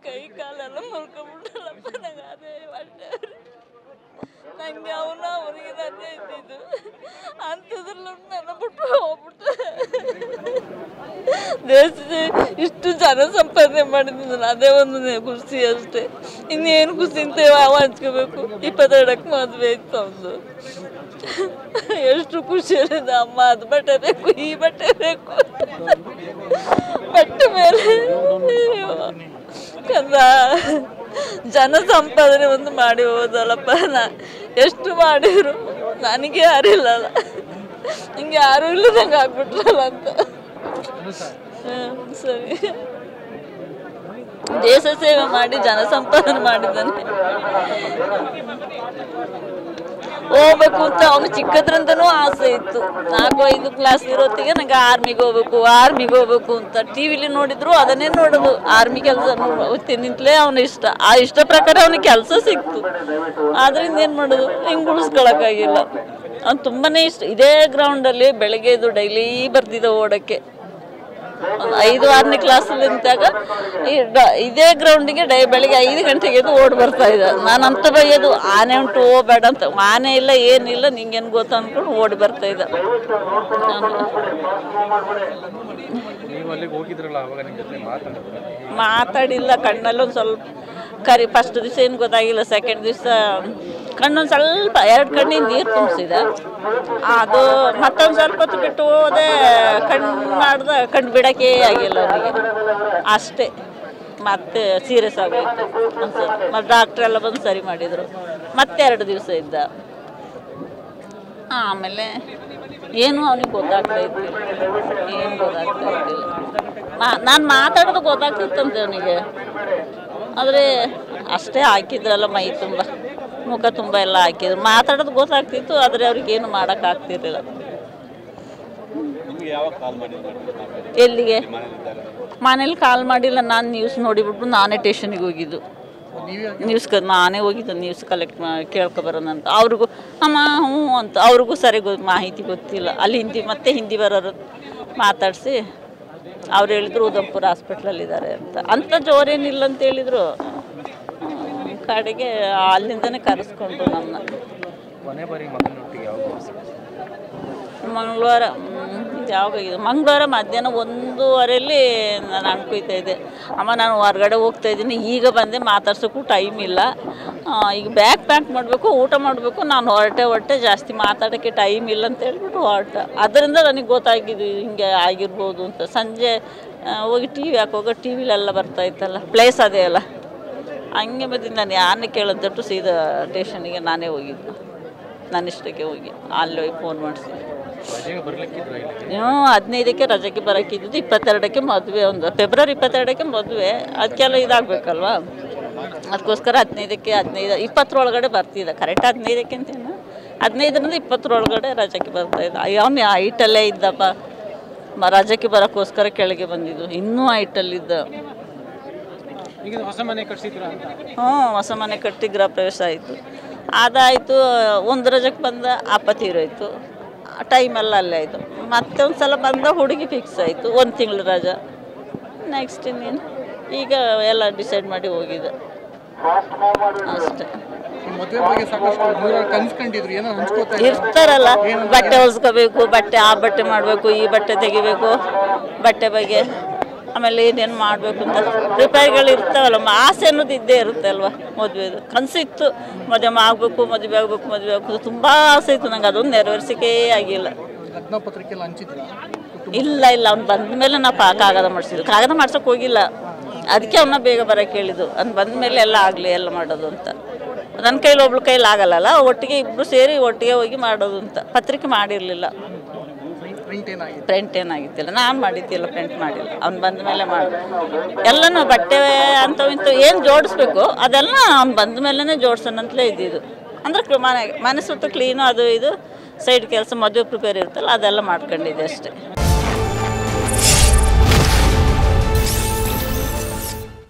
ಕೈ ಕಾಲೆಲ್ಲ ಮುರ್ಕೊಂಡ್ಬಿಟ್ಟಲ್ಲಪ್ಪ. ನಂಗೆ ಅದೇ ಹೊಟ್ಟೆ ನಂಗೆ ಅವನಿಗೆ ರಜೆ ಇದ್ದಿದ್ದು ಅಂಥದ್ರಲ್ಲೂ ನನ್ನ ಬಿಟ್ಟು ಹೋಗ್ಬಿಟ್ಟು ದೇಶದ ಇಷ್ಟು ಜನ ಸಂಪಾದನೆ ಮಾಡಿದ್ದು ಅದೇ ಒಂದು ಖುಷಿ ಅಷ್ಟೇ. ಇನ್ನೇನು ಖುಷಿ ಅಂತ ಯಾವ ಹಂಚ್ಕೋಬೇಕು. 22ಕ್ಕೆ ಮದುವೆ ಇತ್ತು ಅವನು. ಎಷ್ಟು ಖುಷಿಯಲ್ಲಿದ್ದ. ಅಮ್ಮ ಅದು ಬಟ್ಟೆ ಬೇಕು, ಈ ಬಟ್ಟೆ ಬೇಕು, ಬಟ್ಟೆ ಮೇಲೆ ಕಂದ ಜನ ಸಂಪಾದನೆ ಒಂದು ಮಾಡಿ ಹೋದಲ್ಲಪ್ಪ. ಎಷ್ಟು ಮಾಡಿದ್ರು ನನಗೆ ಯಾರಿಲ್ಲಲ್ಲ, ಹಿಂಗೆ ಯಾರು ಇಲ್ಲದಂಗೆ ಆಗ್ಬಿಟ್ರಲ್ಲ ಅಂತ. ಸರಿ, ದೇಶ ಸೇವೆ ಮಾಡಿ ಜನ ಸಂಪಾದನೆ ಮಾಡಿದ್ದಾನೆ. ಹೋಗ್ಬೇಕು ಅಂತ ಅವನು ಚಿಕ್ಕದ್ರಿಂದನೂ ಆಸೆ ಇತ್ತು. 4-5 ಕ್ಲಾಸ್ ಇರೋತ್ತಿಗೆ ನಂಗೆ ಆರ್ಮಿಗೆ ಹೋಗ್ಬೇಕು ಅಂತ ಟಿವಿಲಿ ನೋಡಿದ್ರು ಅದನ್ನೇ ನೋಡೋದು. ಆರ್ಮಿ ಕೆಲಸ ತಿನ್ನಿಂತಲೇ ಅವನ ಇಷ್ಟ. ಆ ಇಷ್ಟ ಪ್ರಕಾರ ಅವನಿಗೆ ಕೆಲಸ ಸಿಕ್ತು. ಆದ್ರಿಂದ ಏನು ಮಾಡೋದು, ಹಿಂಗೆ ಉಳಿಸ್ಕೊಳಕ್ಕಾಗಿಲ್ಲ. ಅವ್ನು ತುಂಬಾನೇ ಇಷ್ಟ. ಇದೇ ಗ್ರೌಂಡಲ್ಲಿ ಬೆಳಗ್ಗೆ ಇದು ಡೈಲಿ ಬರ್ತಿದ್ದ ಓಡೋಕ್ಕೆ. 5-6ನೇ ಕ್ಲಾಸಲ್ಲಿ ನಿಂತಾಗ ಇದೇ ಗ್ರೌಂಡಿಗೆ ಬೆಳಿಗ್ಗೆ 5 ಗಂಟೆಗೆ ಎದ್ದು ಓಡಿ ಬರ್ತಾ ಇದ್ದ. ನಾನು ಅಂತ ಬೈಯೋದು, ಆನೆ ಉಂಟು ಹೋಗ್ಬೇಡ ಅಂತ. ಆನೆ ಇಲ್ಲ ಏನಿಲ್ಲ, ನಿಂಗೇನು ಗೊತ್ತ ಅಂದ್ಕೊಂಡು ಓಡಿ ಬರ್ತಾ ಇದ್ದ. ಮಾತಾಡಿಲ್ಲ, ಕಣ್ಣಲ್ಲೊಂದು ಸ್ವಲ್ಪ ಫಸ್ಟ್ ದಿವಸ ಏನು ಗೊತ್ತಾಗಿಲ್ಲ. ಸೆಕೆಂಡ್ ದಿವಸ ಕಣ್ಣೊಂದು ಸ್ವಲ್ಪ 2 ಕಣ್ಣಿಂದ ನೀರು ತುಂಬಿಸಿದ. ಅದು ಮತ್ತೊಂದು ಸ್ವಲ್ಪ ಹೊತ್ತು ಬಿಟ್ಟು ಹೋದೆ, ಕಣ್ಣು ಬಿಡೋಕ್ಕೆ ಆಗಿಲ್ಲ ಅವನಿಗೆ ಅಷ್ಟೇ. ಮತ್ತೆ ಸೀರಿಯಸ್ ಆಗೋಯ್ತು ಅನ್ಸುತ್ತೆ. ಮತ್ತು ಡಾಕ್ಟ್ರೆಲ್ಲ ಬಂದು ಸರಿ ಮಾಡಿದರು. ಮತ್ತೆ 2 ದಿವಸ ಇದ್ದ. ಆಮೇಲೆ ಏನು ಅವನಿಗೆ ಗೊತ್ತಾಗ್ತಾ ಇದ್ದಿಲ್ಲ, ಏನು ಗೊತ್ತಾಗ್ತಾ ಇದ್ದಿಲ್ಲ. ನಾನು ಮಾತಾಡೋದು ಗೊತ್ತಾಗ್ತಿತ್ತಂತೆ ಅವನಿಗೆ. ಆದರೆ ಅಷ್ಟೇ ಹಾಕಿದ್ರಲ್ಲ ಮೈ ತುಂಬ, ಮುಖ ತುಂಬ ಎಲ್ಲ ಹಾಕಿದ್ರು. ಮಾತಾಡೋದು ಗೊತ್ತಾಗ್ತಿತ್ತು, ಆದರೆ ಅವ್ರಿಗೇನು ಮಾಡೋಕ್ಕಾಗ್ತಿರ್ಲಿಲ್ಲ. ಎಲ್ಲಿಗೆ ಮನೇಲಿ ಕಾಲ್ ಮಾಡಿಲ್ಲ. ನಾನು ನ್ಯೂಸ್ ನೋಡಿಬಿಟ್ಟು ನಾನೇ ಸ್ಟೇಷನಿಗೆ ಹೋಗಿದ್ದು. ನಾನೇ ಹೋಗಿದ್ದು ನ್ಯೂಸ್ ಕಲೆಕ್ಟ್ ಕೇಳ್ಕೊಬರೋಣ ಅಂತ. ಅವ್ರಿಗೂ ಅಮ್ಮ ಹ್ಞೂ ಅಂತ. ಅವ್ರಿಗೂ ಸರಿ ಮಾಹಿತಿ ಗೊತ್ತಿಲ್ಲ. ಅಲ್ಲಿ ಹಿಂದಿ ಬರೋರು ಮಾತಾಡಿಸಿ ಅವ್ರು ಹೇಳಿದ್ರು ಉದಂಪುರ ಹಾಸ್ಪಿಟ್ಲಲ್ಲಿದ್ದಾರೆ ಅಂತ. ಅಂಥ ಜೋರೇನಿಲ್ಲ ಅಂತ ಹೇಳಿದರು. ಕಡೆಗೆ ಅಲ್ಲಿಂದನೇ ಕರೆಸ್ಕೊಂಡ್ರು ನಮ್ಮನ್ನ. ಮಂಗಳವಾರ ಯಾವಾಗಾಗಿದೆ, ಮಂಗಳವಾರ ಮಧ್ಯಾಹ್ನ 1:15 ನಾನು ಅನ್ಕೊಯ್ತಾ ಇದ್ದೆ, ಅಮ್ಮ ನಾನು ಹೊರಗಡೆ ಹೋಗ್ತಾ ಇದ್ದೀನಿ, ಈಗ ಬಂದೆ, ಮಾತಾಡ್ಸೋಕ್ಕೂ ಟೈಮ್ ಇಲ್ಲ, ಈಗ ಬ್ಯಾಗ್ ಪ್ಯಾಕ್ ಮಾಡಬೇಕು, ಊಟ ಮಾಡಬೇಕು, ನಾನು ಹೊರಟೆ ಜಾಸ್ತಿ ಮಾತಾಡೋಕ್ಕೆ ಟೈಮ್ ಇಲ್ಲ ಅಂತ ಹೇಳ್ಬಿಟ್ಟು ಹೊರಟ. ಅದರಿಂದ ನನಗೆ ಗೊತ್ತಾಗಿದ್ದು ಹಿಂಗೆ ಆಗಿರ್ಬೋದು ಅಂತ. ಸಂಜೆ ಹೋಗಿ ಟಿ ವಿ ಹಾಕೋಗ ಟಿ ವಿಲೆಲ್ಲ ಬರ್ತಾಯಿತ್ತಲ್ಲ, ಪ್ಲೇಸ್ ಅದೇ ಅಲ್ಲ, ಹಂಗೆ ಬಂದಿದ್ದು. ನಾನು ಯಾರನ್ನೇ ಕೇಳೋದಟ್ಟು ಸೀದಾ ಸ್ಟೇಷನಿಗೆ ನಾನೇ ಹೋಗಿದ್ದು. ನನ್ನ ಇಷ್ಟಕ್ಕೆ ಹೋಗಿ ಅಲ್ಲಿ ಹೋಗಿ ಫೋನ್ ಮಾಡಿಸಿ. 15ಕ್ಕೆ ರಜೆಗೆ ಬರೋಕ್ಕಿದ್ದು, 22ಕ್ಕೆ ಮದುವೆ. ಒಂದು ಫೆಬ್ರವರಿ 22ಕ್ಕೆ ಮದುವೆ. ಅದಕ್ಕೆಲ್ಲ ಇದಾಗಬೇಕಲ್ವ, ಅದಕ್ಕೋಸ್ಕರ 15ಕ್ಕೆ 20 ಬರ್ತಿದ್ದ. ಕರೆಕ್ಟ್ 15ಕ್ಕೆ ಅಂತೇನು, 15ರಿಂದ 20 ರಜೆಗೆ ಬರ್ತಾಯಿದ್ದ. ಅವನು ಹೈಟಲ್ಲೇ ಇದ್ದಪ್ಪ. ರಜೆಗೆ ಬರೋಕ್ಕೋಸ್ಕರ ಕೆಳಗೆ ಬಂದಿದ್ದು. ಇನ್ನೂ ಹೈಟಲ್ಲಿದ್ದ. ಹೊಸ ಮನೆ ಕಟ್ಸಿದ್ರ? ಹೊಸ ಮನೆ ಕಟ್ಟಿ ಗೃಹ ಪ್ರವೇಶ ಆಯಿತು. ಅದಾಯಿತು. 1 ರಜಕ್ಕೆ ಬಂದ, ಅಪ್ಪ ತೀರೋಯ್ತು. ಟೈಮೆಲ್ಲ ಅಲ್ಲೇ ಆಯಿತು. ಮತ್ತೆ ಒಂದು ಸಲ ಬಂದ, ಹುಡುಗಿ ಫಿಕ್ಸ್ ಆಯಿತು. 1 ತಿಂಗಳು ರಜಾ. ನೆಕ್ಸ್ಟ್ ಇನ್ನೇನು, ಈಗ ಎಲ್ಲ ಡಿಸೈಡ್ ಮಾಡಿ ಹೋಗಿದ್ದೆ ಅಷ್ಟೇ. ಇರ್ತಾರಲ್ಲ, ಬಟ್ಟೆ ಹೊಲ್ಸ್ಕೋಬೇಕು, ಆ ಬಟ್ಟೆ ಮಾಡಬೇಕು, ಈ ಬಟ್ಟೆ ತೆಗಿಬೇಕು, ಬಟ್ಟೆ ಬಗ್ಗೆ ಆಮೇಲೆ ಏನೇನು ಮಾಡಬೇಕು ಅಂತ ಪ್ರಿಪೇರ್ಗಳು ಇರ್ತಾವಲ್ಲ. ಆಸೆ ಅನ್ನೋದು ಇದ್ದೇ ಇರುತ್ತೆ ಅಲ್ವ. ಮದುವೆದು ಕನಸಿತ್ತು, ಮದುವೆ ಆಗಬೇಕು ತುಂಬ ಆಸೆ ಇತ್ತು ನಂಗೆ. ಅದೊಂದು ನೆರವೇರಿಸಿಕೆ ಆಗಿಲ್ಲ. ಇಲ್ಲ ಅವ್ನು ಬಂದ ಮೇಲೆ ನಾವು ಕಾಗದ ಮಾಡಿಸಿದ್ದು. ಕಾಗದ ಮಾಡ್ಸೋಕೆ ಹೋಗಿಲ್ಲ, ಅದಕ್ಕೆ ಅವನ್ನ ಬೇಗ ಬರೋಕ್ಕೆ ಹೇಳಿದ್ದು. ಅವ್ನು ಬಂದ ಮೇಲೆ ಎಲ್ಲ ಆಗಲಿ, ಎಲ್ಲ ಮಾಡೋದು ಅಂತ. ನನ್ನ ಕೈಲಿ ಒಬ್ಳು ಕೈಲಿ ಆಗಲ್ಲಲ್ಲ, ಒಟ್ಟಿಗೆ ಇಬ್ಬರು ಸೇರಿ ಒಟ್ಟಿಗೆ ಹೋಗಿ ಮಾಡೋದು ಅಂತ. ಪತ್ರಿಕೆ ಮಾಡಿರಲಿಲ್ಲ, ಪ್ರಿಂಟ್ ಏನಾಗಿತ್ತಿಲ್ಲ. ನಾನು ಮಾಡಿದ್ದಿಲ್ಲ, ಪ್ರಿಂಟ್ ಮಾಡಿಲ್ಲ. ಅವ್ನು ಬಂದ ಮೇಲೆ ಮಾಡಿ ಎಲ್ಲನೂ ಬಟ್ಟೆ ಅಂಥವು ಏನು ಜೋಡಿಸ್ಬೇಕು ಅದೆಲ್ಲ ಅವ್ನು ಬಂದ ಮೇಲೇ ಜೋಡ್ಸೋಣ ಅಂತಲೇ ಇದ್ದಿದ್ದು. ಅಂದರೆ ಮನೆ ಸುತ್ತ ಕ್ಲೀನು ಅದು ಇದು ಸೈಡ್ ಕೆಲಸ, ಮದುವೆ ಪ್ರಿಪೇರ್ ಇರುತ್ತಲ್ಲ, ಅದೆಲ್ಲ ಮಾಡ್ಕೊಂಡಿದ್ದೆ ಅಷ್ಟೇ.